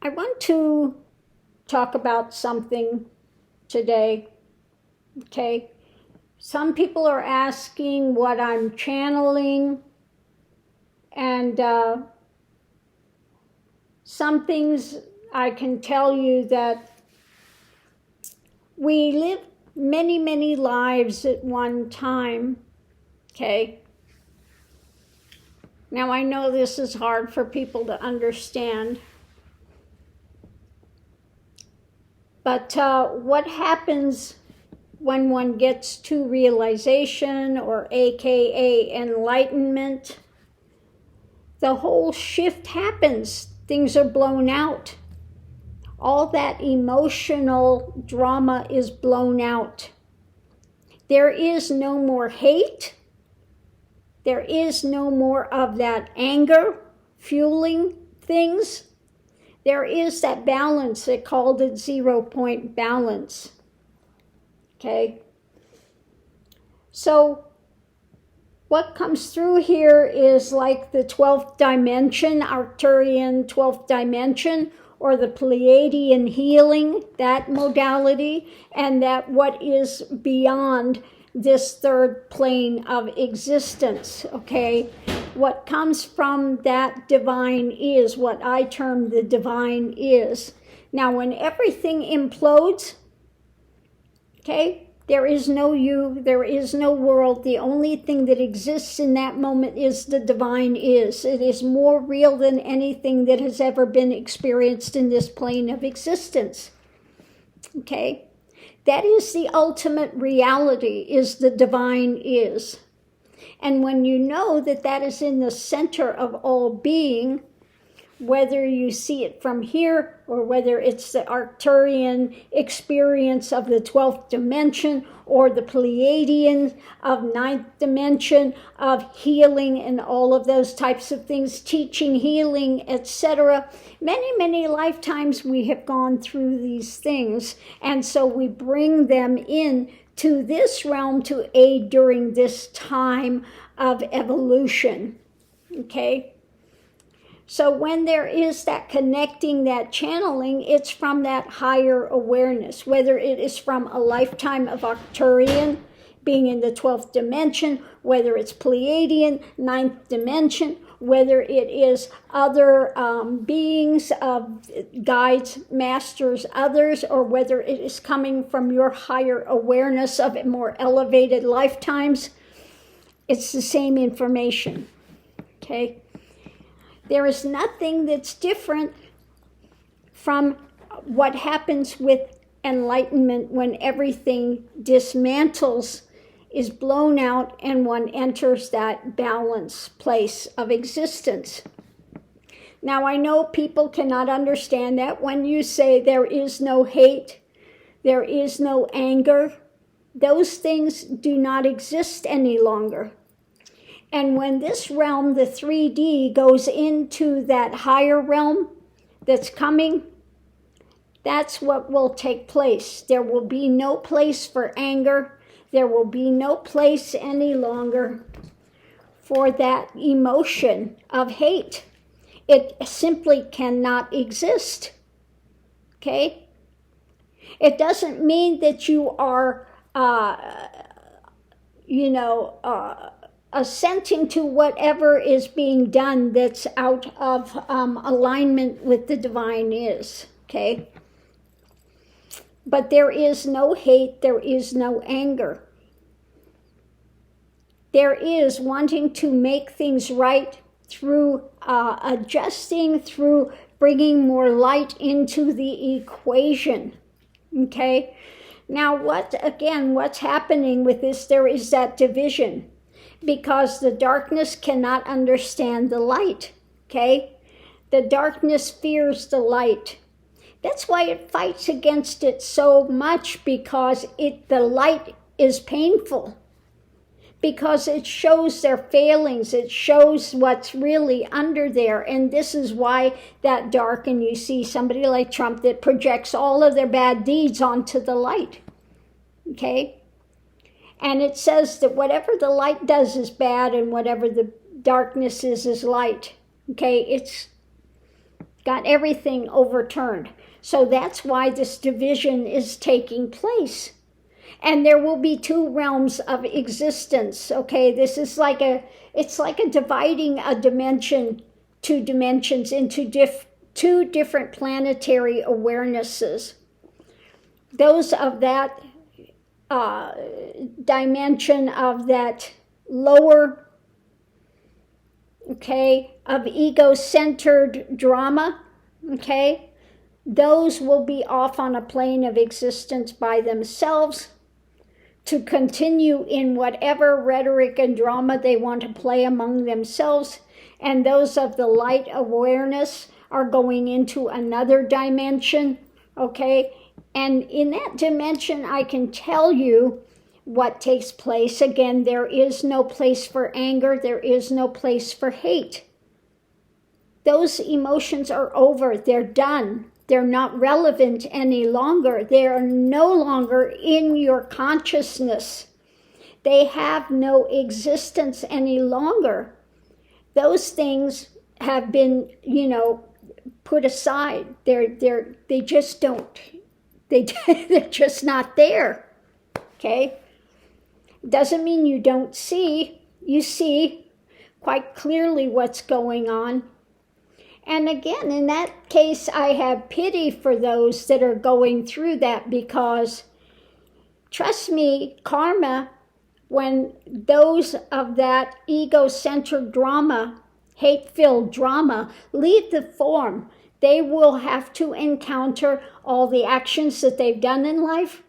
I want to talk about something today, okay? Some people are asking what I'm channeling, and some things I can tell you that we live many, many lives at one time, okay? Now, I know this is hard for people to understand, but what happens when one gets to realization, or AKA enlightenment, the whole shift happens. Things are blown out. All that emotional drama is blown out. There is no more hate. There is no more of that anger fueling things. There is that balance. They called it 0 point balance. Okay? So what comes through here is like the 12th dimension, Arcturian 12th dimension, or the Pleiadian healing, that modality, and that what is beyond this third plane of existence, okay? What comes from that divine is what I term the divine is. Now, when everything implodes, okay, there is no you, there is no world. The only thing that exists in that moment is the divine is. It is more real than anything that has ever been experienced in this plane of existence. Okay? That is the ultimate reality, is the divine is. And when you know that that is in the center of all being, whether you see it from here or whether it's the Arcturian experience of the 12th dimension or the Pleiadian of 9th dimension of healing and all of those types of things, teaching, healing, etc. Many, many lifetimes we have gone through these things, and so we bring them in to this realm to aid during this time of evolution, okay? So when there is that connecting, that channeling, it's from that higher awareness, whether it is from a lifetime of Arcturian, being in the 12th dimension, whether it's Pleiadian, 9th dimension, whether it is other beings, guides, masters, others, or whether it is coming from your higher awareness of more elevated lifetimes, it's the same information, okay? There is nothing that's different from what happens with enlightenment when everything dismantles, is blown out, and one enters that balance place of existence. Now, I know people cannot understand that when you say there is no hate, there is no anger. Those things do not exist any longer. And when this realm, the 3D, goes into that higher realm that's coming, that's what will take place. There will be no place for anger. There will be no place any longer for that emotion of hate. It simply cannot exist. Okay? It doesn't mean that you are, assenting to whatever is being done that's out of alignment with the divine is, okay? But there is no hate, there is no anger. There is wanting to make things right through adjusting, through bringing more light into the equation, okay? Now, what's happening with this? There is that division, because the darkness cannot understand the light, okay? The darkness fears the light. That's why it fights against it so much, because the light is painful, because it shows their failings, it shows what's really under there, and this is why that dark, and you see somebody like Trump that projects all of their bad deeds onto the light, okay? And it says that whatever the light does is bad, and whatever the darkness is light. Okay, it's got everything overturned. So that's why this division is taking place. And there will be two realms of existence, okay? This is like it's like a dividing a dimension, two dimensions into two different planetary awarenesses. Those of that dimension of that lower, okay, of ego-centered drama, okay, those will be off on a plane of existence by themselves to continue in whatever rhetoric and drama they want to play among themselves. And those of the light awareness are going into another dimension, okay? And in that dimension, I can tell you what takes place. Again, there is no place for anger. There is no place for hate. Those emotions are over. They're done. They're not relevant any longer. They are no longer in your consciousness. They have no existence any longer. Those things have been, put aside. They just don't. They're just not there. Okay? Doesn't mean you don't see. You see quite clearly what's going on. And again, in that case, I have pity for those that are going through that, because trust me, karma, when those of that ego-centered drama, hate-filled drama, leave the form, they will have to encounter all the actions that they've done in life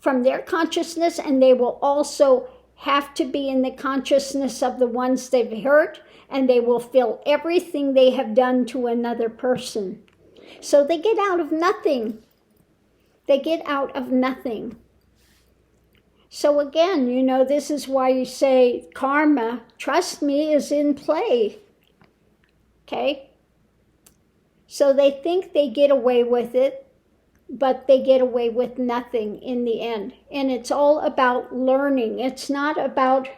from their consciousness, and they will also have to be in the consciousness of the ones they've hurt, and they will feel everything they have done to another person. So they get out of nothing. They get out of nothing. So again, this is why you say karma, trust me, is in play. Okay? So they think they get away with it, but they get away with nothing in the end. And it's all about learning. It's not about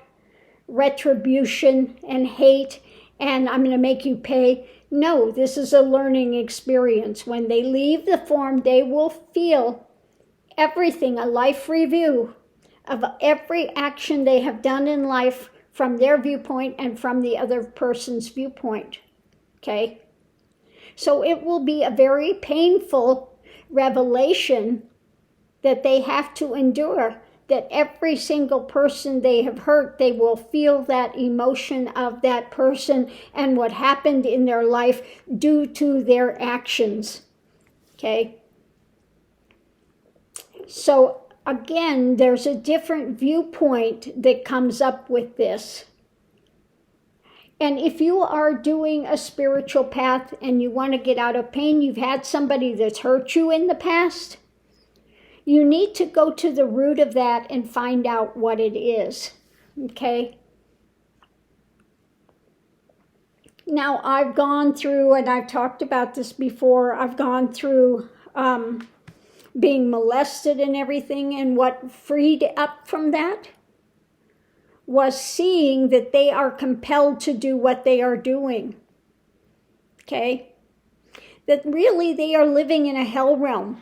retribution and hate and I'm going to make you pay. No, this is a learning experience. When they leave the form, they will feel everything, a life review of every action they have done in life from their viewpoint and from the other person's viewpoint. Okay? So it will be a very painful revelation that they have to endure, that every single person they have hurt, they will feel that emotion of that person and what happened in their life due to their actions. Okay? So again, there's a different viewpoint that comes up with this. And if you are doing a spiritual path and you want to get out of pain, you've had somebody that's hurt you in the past, you need to go to the root of that and find out what it is, okay? Now, I've gone through, and I've talked about this before, I've gone through being molested and everything, and what freed up from that was seeing that they are compelled to do what they are doing, okay? That really they are living in a hell realm.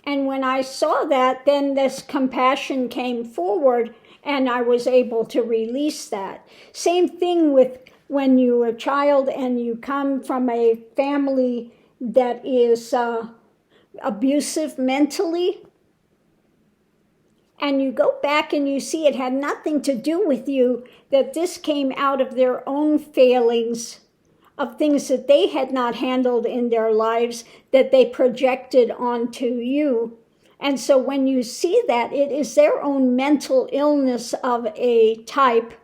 And when I saw that, then this compassion came forward and I was able to release that. Same thing with when you're a child and you come from a family that is abusive mentally, and you go back and you see it had nothing to do with you, that this came out of their own failings of things that they had not handled in their lives that they projected onto you. And so when you see that, it is their own mental illness of a type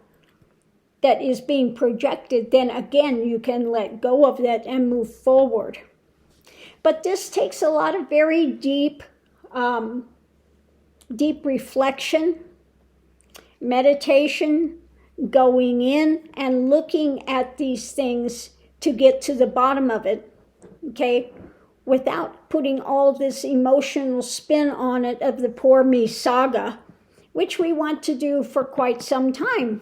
that is being projected, then again, you can let go of that and move forward. But this takes a lot of very deep reflection, meditation, going in and looking at these things to get to the bottom of it, okay, without putting all this emotional spin on it of the poor me saga, which we want to do for quite some time.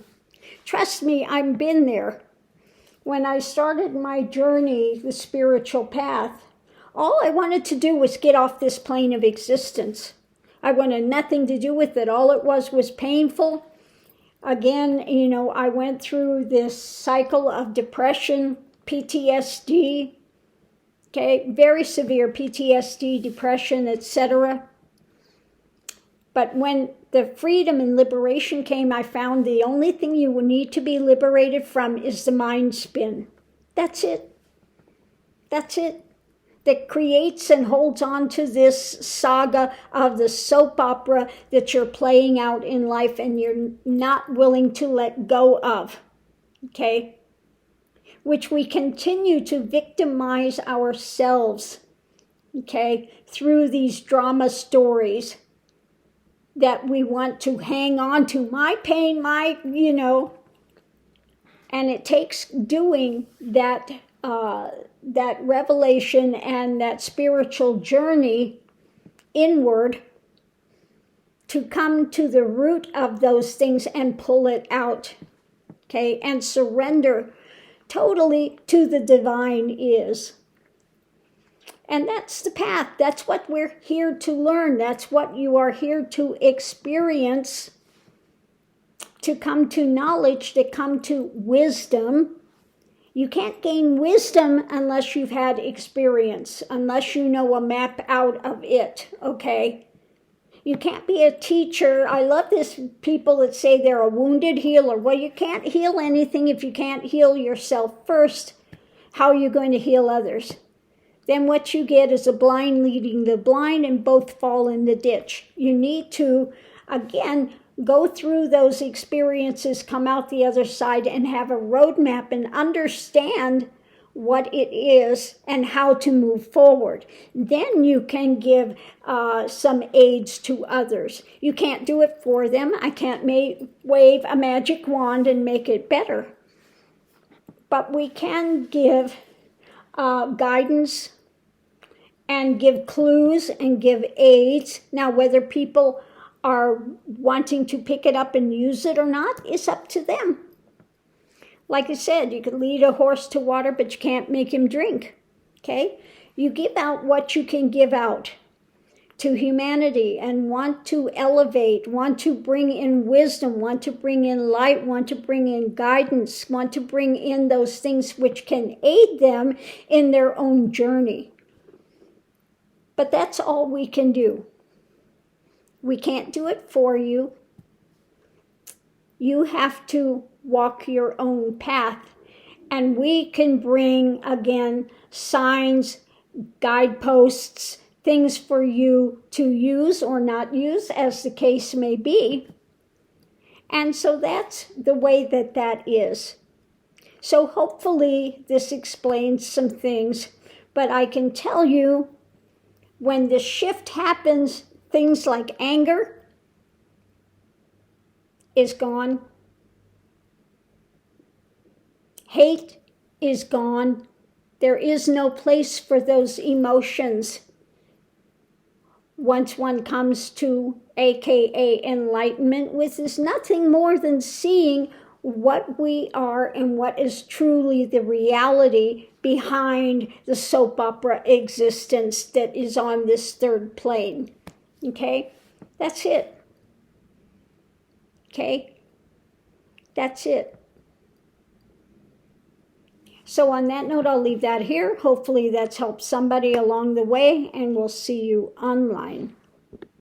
Trust me, I've been there. when I started my journey, the spiritual path, all I wanted to do was get off this plane of existence. I wanted nothing to do with it. All it was painful. Again, I went through this cycle of depression, PTSD, okay, very severe PTSD, depression, etc. But when the freedom and liberation came, I found the only thing you will need to be liberated from is the mind spin. That's it. That's it. That creates and holds on to this saga of the soap opera that you're playing out in life and you're not willing to let go of. Okay? Which we continue to victimize ourselves, okay, through these drama stories that we want to hang on to. My pain, and it takes doing that revelation and that spiritual journey inward to come to the root of those things and pull it out, okay, and surrender totally to the divine is. And that's the path. That's what we're here to learn. That's what you are here to experience, to come to knowledge, to come to wisdom. You can't gain wisdom unless you've had experience, unless you know a map out of it, okay? You can't be a teacher. I love this people that say they're a wounded healer. Well, you can't heal anything if you can't heal yourself first. How are you going to heal others? Then what you get is a blind leading the blind and both fall in the ditch. You need to, again, go through those experiences, come out the other side and have a roadmap and understand what it is and how to move forward. Then you can give some aids to others. You can't do it for them. I can't wave a magic wand and make it better. But we can give guidance and give clues and give aids. Now, whether people are wanting to pick it up and use it or not is up to them. Like I said, you could lead a horse to water, but you can't make him drink, okay? You give out what you can give out to humanity and want to elevate, want to bring in wisdom, want to bring in light, want to bring in guidance, want to bring in those things which can aid them in their own journey. But that's all we can do. We can't do it for you. You have to walk your own path. And we can bring, again, signs, guideposts, things for you to use or not use, as the case may be. And so that's the way that is. So hopefully this explains some things. But I can tell you, when the shift happens, things like anger is gone. Hate is gone. There is no place for those emotions once one comes to AKA enlightenment, which is nothing more than seeing what we are and what is truly the reality behind the soap opera existence that is on this third plane. Okay? That's it. Okay? That's it. So on that note, I'll leave that here. Hopefully that's helped somebody along the way, and we'll see you online.